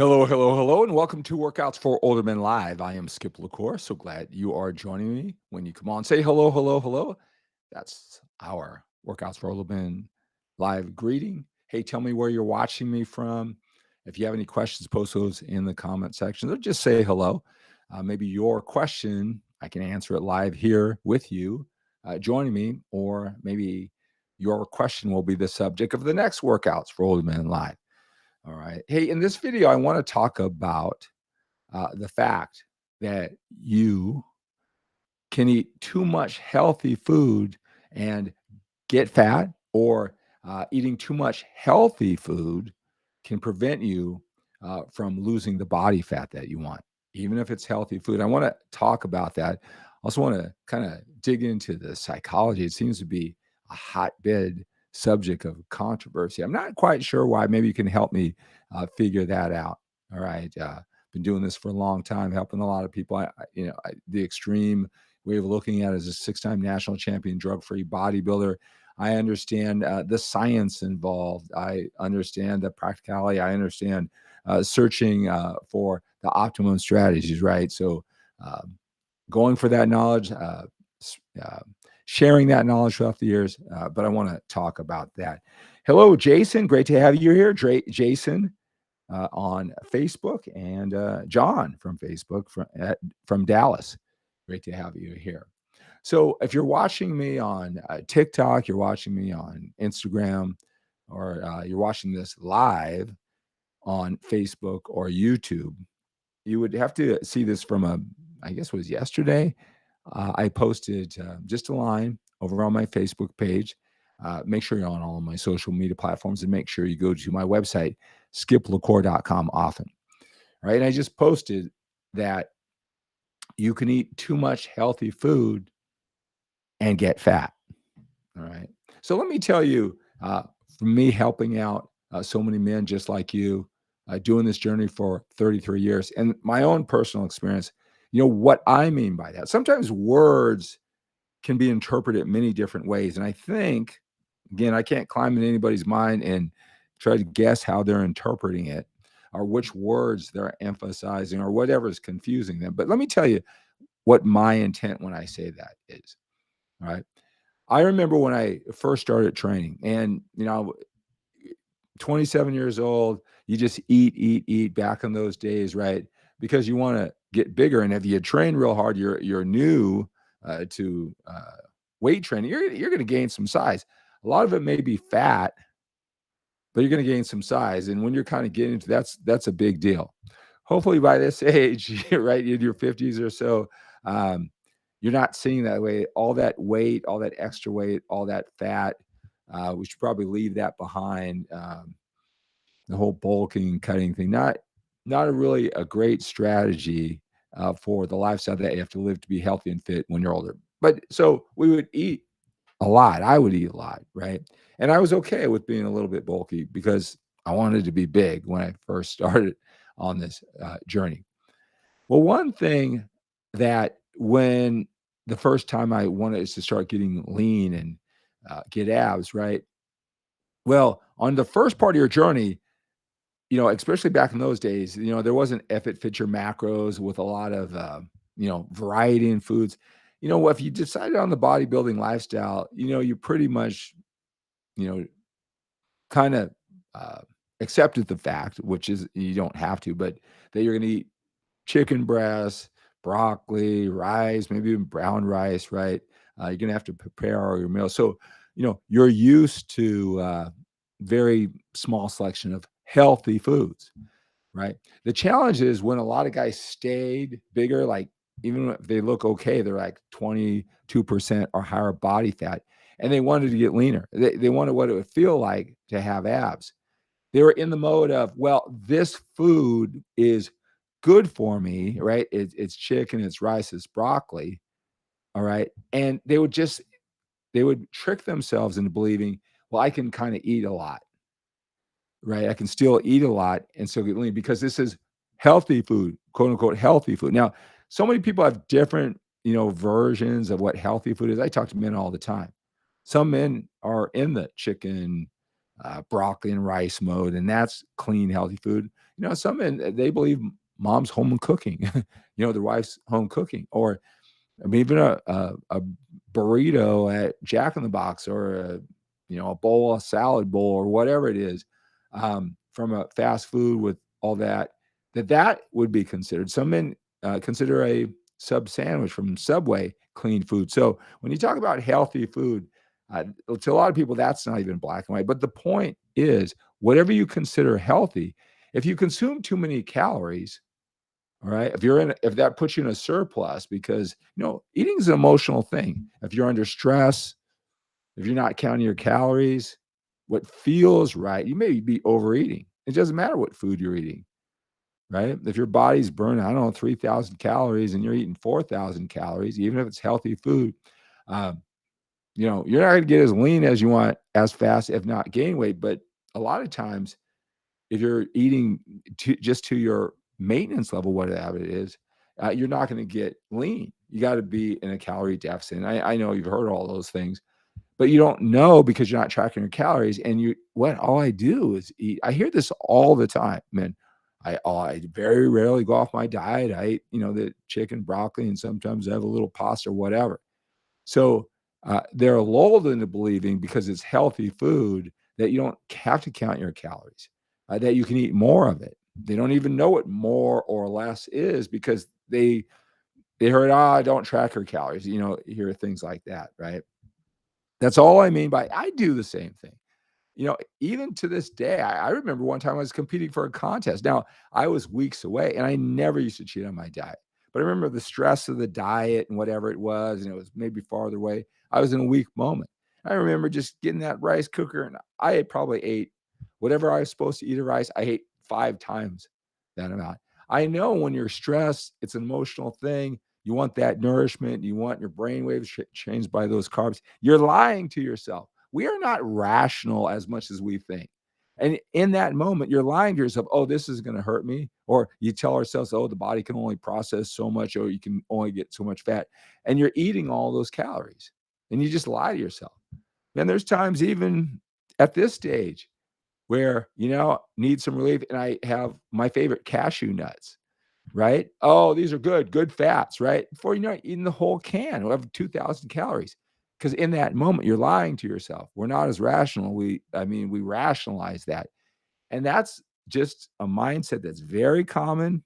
Hello, hello, hello, and welcome to Workouts for Older Men Live. I am Skip LaCour. So glad you are joining me. When you come on, say hello, hello, hello. That's our Workouts for Older Men Live greeting. Hey, tell me where you're watching me from. If you have any questions, post those in the comment section or just say hello. Maybe your question, I can answer it live here with you, joining me, or maybe your question will be the subject of the next Workouts for Older Men Live. All right. Hey, in this video, I want to talk about the fact that you can eat too much healthy food and get fat, or eating too much healthy food can prevent you from losing the body fat that you want, even if it's healthy food. I want to talk about that. I also want to kind of dig into the psychology. It seems to be a hotbed subject of controversy. I'm not quite sure why. Maybe you can help me figure that out. All right. Been doing this for a long time, helping a lot of people. The extreme way of looking at it as a six-time national champion, drug-free bodybuilder. I understand the science involved. I understand the practicality. I understand searching for the optimum strategies, right? So, going for that knowledge, sharing that knowledge throughout the years. But I want to talk about that. Hello, Jason. Great to have you here. Jason on Facebook, and John from Facebook from Dallas. Great to have you here. So if you're watching me on TikTok, you're watching me on Instagram, or you're watching this live on Facebook or YouTube, you would have to see this from I guess it was yesterday. I posted just a line over on my Facebook page. Make sure you're on all of my social media platforms, and make sure you go to my website, skiplacour.com often. Right. And I just posted that you can eat too much healthy food and get fat. All right. So let me tell you, from me helping out so many men just like you, doing this journey for 33 years, and my own personal experience, what I mean by that. Sometimes words can be interpreted many different ways. And I think, again, I can't climb in anybody's mind and try to guess how they're interpreting it, or which words they're emphasizing, or whatever is confusing them. But let me tell you what my intent when I say that is. All right. I remember when I first started training, and 27 years old, you just eat back in those days, right? Because you want to get bigger. And if you train real hard, you're new to weight training, you're going to gain some size. A lot of it may be fat, but you're going to gain some size. And when you're kind of getting into that's a big deal. Hopefully by this age, right, in your 50s or so, um, you're not seeing that way. All that weight, all that extra weight, all that fat. We should probably leave that behind. The whole bulking and cutting thing, not a really a great strategy for the lifestyle that you have to live to be healthy and fit when you're older. But so we would eat a lot. I would eat a lot, right? And I was okay with being a little bit bulky because I wanted to be big when I first started on this journey. Well, one thing that when the first time I wanted is to start getting lean and get abs, right? Well, on the first part of your journey, especially back in those days, there wasn't F It Fit Your Macros with a lot of, variety in foods. If you decided on the bodybuilding lifestyle, you pretty much, you know, kind of accepted the fact, which is you don't have to, but that you're going to eat chicken breasts, broccoli, rice, maybe even brown rice, right? You're going to have to prepare all your meals. So, you're used to very small selection of healthy foods, right? The challenge is when a lot of guys stayed bigger, like even if they look okay, they're like 22% or higher body fat, and they wanted to get leaner. They wanted what it would feel like to have abs. They were in the mode of, well, this food is good for me, right? It's chicken, it's rice, it's broccoli. All right. And they would trick themselves into believing, well, I can kind of eat a lot, right? I can still eat a lot and still get lean because this is healthy food, quote unquote, healthy food. Now, so many people have different, versions of what healthy food is. I talk to men all the time. Some men are in the chicken, broccoli and rice mode, and that's clean, healthy food. Some men, they believe mom's home cooking, their wife's home cooking, or I mean, even a burrito at Jack in the Box, or a bowl, a salad bowl, or whatever it is, from a fast food with all that would be considered. Some men consider a sub sandwich from Subway clean food. So when you talk about healthy food, to a lot of people, that's not even black and white. But the point is, whatever you consider healthy, if you consume too many calories, all right, if that puts you in a surplus, because eating is an emotional thing. If you're under stress, if you're not counting your calories, what feels right, you may be overeating. It doesn't matter what food you're eating, right? If your body's burning, I don't know, 3,000 calories and you're eating 4,000 calories, even if it's healthy food, um, you're not going to get as lean as you want as fast, if not gain weight. But a lot of times, if you're eating just to your maintenance level, whatever it is, you're not going to get lean. You got to be in a calorie deficit. And I know you've heard all those things, but you don't know because you're not tracking your calories. And all I do is eat. I hear this all the time, man. I very rarely go off my diet. I eat, the chicken, broccoli, and sometimes I have a little pasta or whatever. So they're lulled into believing, because it's healthy food, that you don't have to count your calories, that you can eat more of it. They don't even know what more or less is, because they heard, don't track your calories. You hear things like that, right? That's all I mean by, I do the same thing. Even to this day, I remember one time I was competing for a contest. Now, I was weeks away, and I never used to cheat on my diet. But I remember the stress of the diet and whatever it was, and it was maybe farther away. I was in a weak moment. I remember just getting that rice cooker, and I probably ate whatever I was supposed to eat of rice. I ate 5 times that amount. I know when you're stressed, it's an emotional thing. You want that nourishment. You want your brain waves changed by those carbs. You're lying to yourself. We are not rational as much as we think. And in that moment, you're lying to yourself, oh, this is going to hurt me. Or you tell ourselves, oh, the body can only process so much, or you can only get so much fat. And you're eating all those calories. And you just lie to yourself. And there's times, even at this stage, where, need some relief. And I have my favorite, cashew nuts, right? Oh, these are good fats, right? Before you know it, eating the whole can will have 2,000 calories. Because in that moment, you're lying to yourself. We're not as rational. We rationalize that. And that's just a mindset that's very common.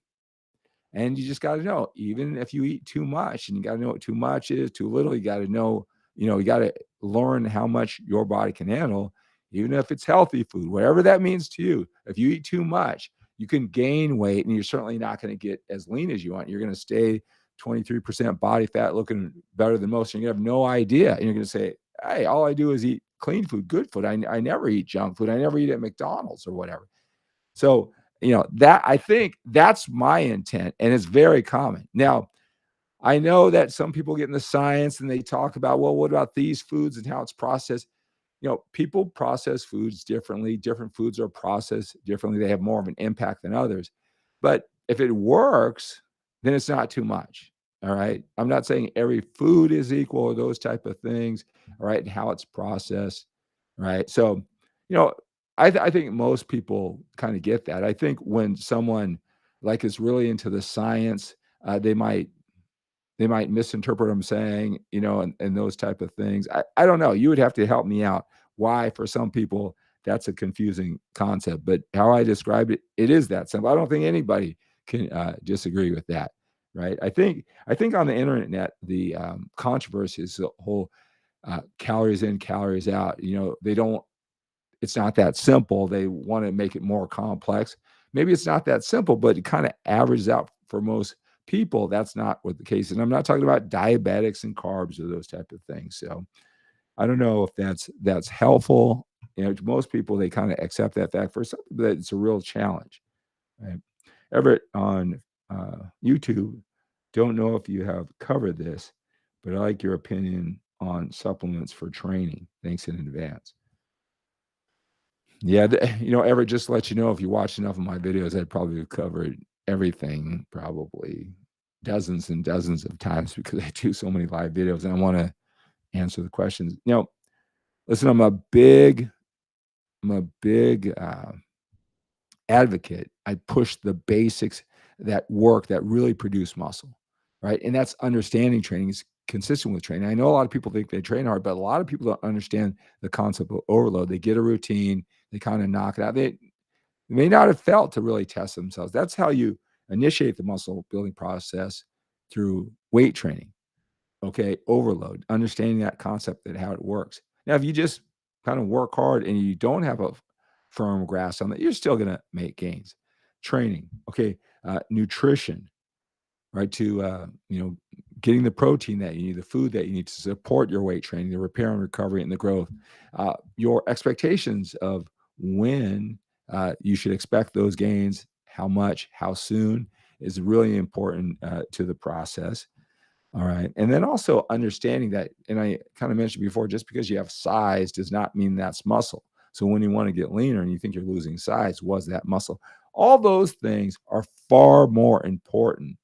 And you just got to know, even if you eat too much, and you got to know what too much is, too little, you got to know, you got to learn how much your body can handle, even if it's healthy food, whatever that means to you. If you eat too much, you can gain weight, and you're certainly not going to get as lean as you want. You're going to stay 23% body fat, looking better than most. And you're going to have no idea. And you're going to say, hey, all I do is eat clean food, good food. I never eat junk food. I never eat at McDonald's or whatever. So, that, I think that's my intent, and it's very common. Now, I know that some people get in the science and they talk about, well, what about these foods and how it's processed? People process foods differently. Different foods are processed differently. They have more of an impact than others. But if it works, then it's not too much. All right. I'm not saying every food is equal or those type of things. All right. And how it's processed. Right. So, you know, I think most people kind of get that. I think when someone like is really into the science, they might misinterpret what I'm saying, and those type of things. I don't know. You would have to help me out. Why, for some people, that's a confusing concept. But how I described it, it is that simple. I don't think anybody can disagree with that, right? I think on the internet, the controversy is the whole calories in, calories out. They don't. It's not that simple. They want to make it more complex. Maybe it's not that simple, but it kind of averages out for most people. That's not what the case is. And I'm not talking about diabetics and carbs or those type of things. So I don't know if that's helpful. To most people, they kind of accept that fact. For some people, it's a real challenge. Right? Everett on YouTube, don't know if you have covered this, but I like your opinion on supplements for training. Thanks in advance. Yeah, Everett, just to let you know, if you watch enough of my videos, I'd probably have covered everything, probably dozens and dozens of times, because I do so many live videos and I want to answer the questions. Listen, I'm a big I'm a big advocate. I push the basics that work that really produce muscle, right? And that's understanding training is consistent with training. I know a lot of people think they train hard, but a lot of people don't understand the concept of overload. They get a routine, they kind of knock it out. They may not have felt to really test themselves. That's how you initiate the muscle building process through weight training. Okay, overload, understanding that concept and how it works. Now, if you just kind of work hard and you don't have a firm grasp on that, you're still going to make gains. Training, okay, nutrition, right? To getting the protein that you need, the food that you need to support your weight training, the repair and recovery, and the growth. Your expectations of when you should expect those gains, how much, how soon, is really important to the process. All right. And then also understanding that, and I kind of mentioned before, just because you have size does not mean that's muscle. So when you want to get leaner and you think you're losing size, was that muscle? All those things are far more important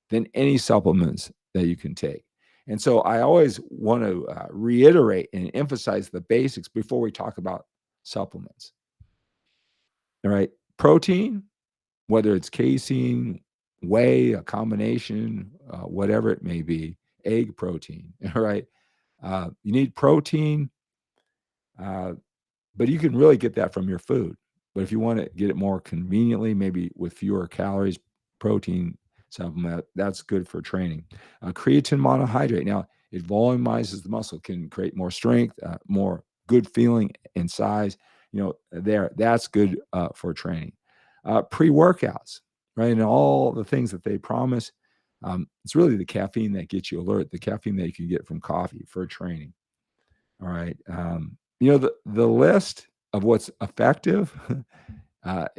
than any supplements that you can take. And so I always want to reiterate and emphasize the basics before we talk about supplements. All right. Protein, whether it's casein, whey, a combination, whatever it may be, egg protein, all right? You need protein, uh, but you can really get that from your food. But if you want to get it more conveniently, maybe with fewer calories, protein supplement, that's good for training. Creatine monohydrate. Now, it volumizes the muscle, can create more strength, more good feeling and size. That's good for training. Pre-workouts, right? And all the things that they promise. It's really the caffeine that gets you alert, the caffeine that you can get from coffee for training. All right. The list of what's effective,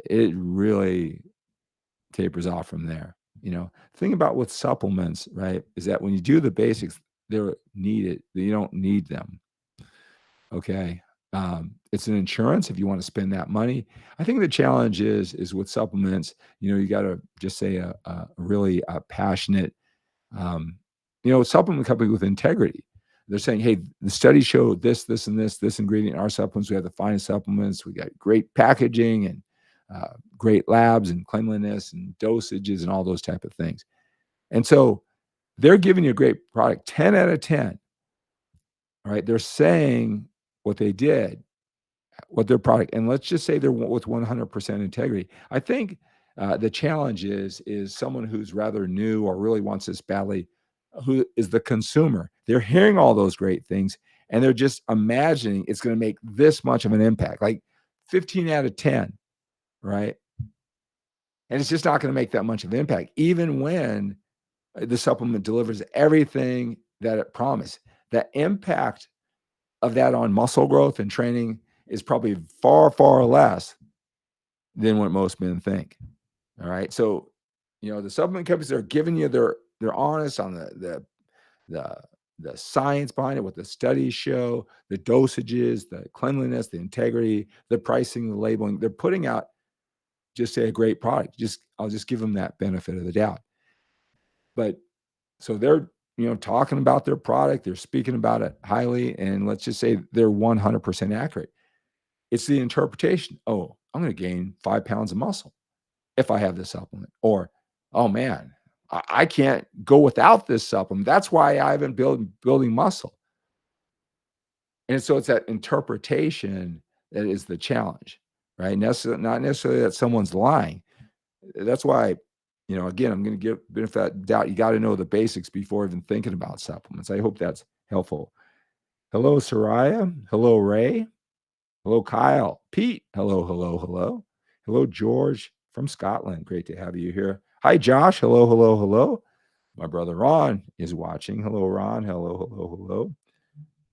it really tapers off from there. The thing about with supplements, right, is that when you do the basics, they're needed. You don't need them. Okay. It's an insurance if you want to spend that money. I think the challenge is with supplements, you got to just say a really passionate, supplement company with integrity. They're saying, hey, the studies show this, this, and this ingredient in our supplements. We have the finest supplements. We got great packaging and great labs and cleanliness and dosages and all those type of things. And so they're giving you a great product, 10 out of 10. All right. They're saying what they did, what their product, and let's just say they're with 100% integrity. I think the challenge is someone who's rather new or really wants this badly, who is the consumer. They're hearing all those great things and they're just imagining it's going to make this much of an impact, like 15 out of 10, right? And it's just not going to make that much of an impact, even when the supplement delivers everything that it promised. The impact of that on muscle growth and training is probably far, far less than what most men think. All right. So, the supplement companies are giving you they're honest on the science behind it, what the studies show, the dosages, the cleanliness, the integrity, the pricing, the labeling. They're putting out just say a great product. I'll just give them that benefit of the doubt. But so they're talking about their product, they're speaking about it highly, and let's just say they're 100% accurate. It's the interpretation. Oh, I'm going to gain 5 pounds of muscle if I have this supplement. Or, oh man, I can't go without this supplement. That's why I haven't building muscle. And so it's that interpretation that is the challenge, right? Not necessarily that someone's lying. That's why, again, I'm going to give benefit of that doubt. You got to know the basics before even thinking about supplements. I hope that's helpful. Hello, Soraya. Hello, Ray. Hello, Kyle. Pete. Hello, hello, hello. Hello, George from Scotland. Great to have you here. Hi, Josh. Hello, hello, hello. My brother Ron is watching. Hello, Ron. Hello, hello, hello.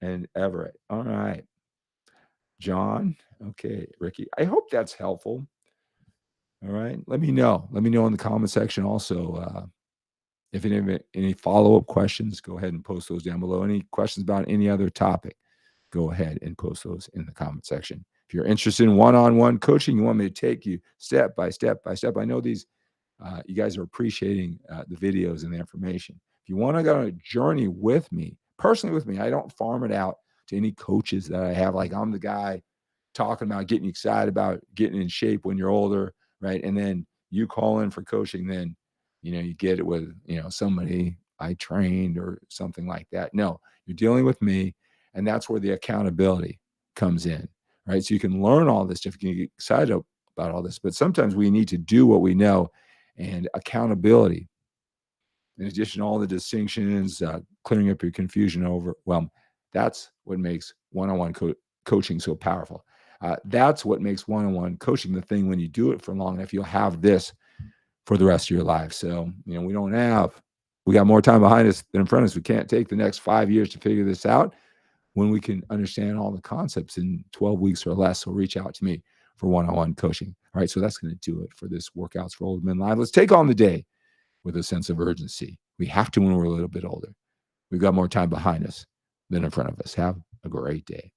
And Everett. All right. John. Okay. Ricky. I hope that's helpful. All right. Let me know. Let me know in the comment section also. If any follow-up questions, go ahead and post those down below. Any questions about any other topic, go ahead and post those in the comment section. If you're interested in one-on-one coaching, you want me to take you step by step by step. I know these, you guys are appreciating the videos and the information. If you want to go on a journey with me, personally with me, I don't farm it out to any coaches that I have. Like I'm the guy, talking about getting you excited about getting in shape when you're older, right? And then you call in for coaching, then you get it with somebody I trained or something like that. No, you're dealing with me, and that's where the accountability comes in, right? So you can learn all this stuff, you can get excited about all this, but sometimes we need to do what we know, and accountability, in addition to all the distinctions, clearing up your confusion, overwhelm, that's what makes one-on-one coaching so powerful. That's what makes one-on-one coaching the thing. When you do it for long enough, you'll have this for the rest of your life. So, we got more time behind us than in front of us. We can't take the next 5 years to figure this out when we can understand all the concepts in 12 weeks or less. So reach out to me for one-on-one coaching. All right. So that's going to do it for this Workouts for Old Men Live. Let's take on the day with a sense of urgency. We have to when we're a little bit older. We've got more time behind us than in front of us. Have a great day.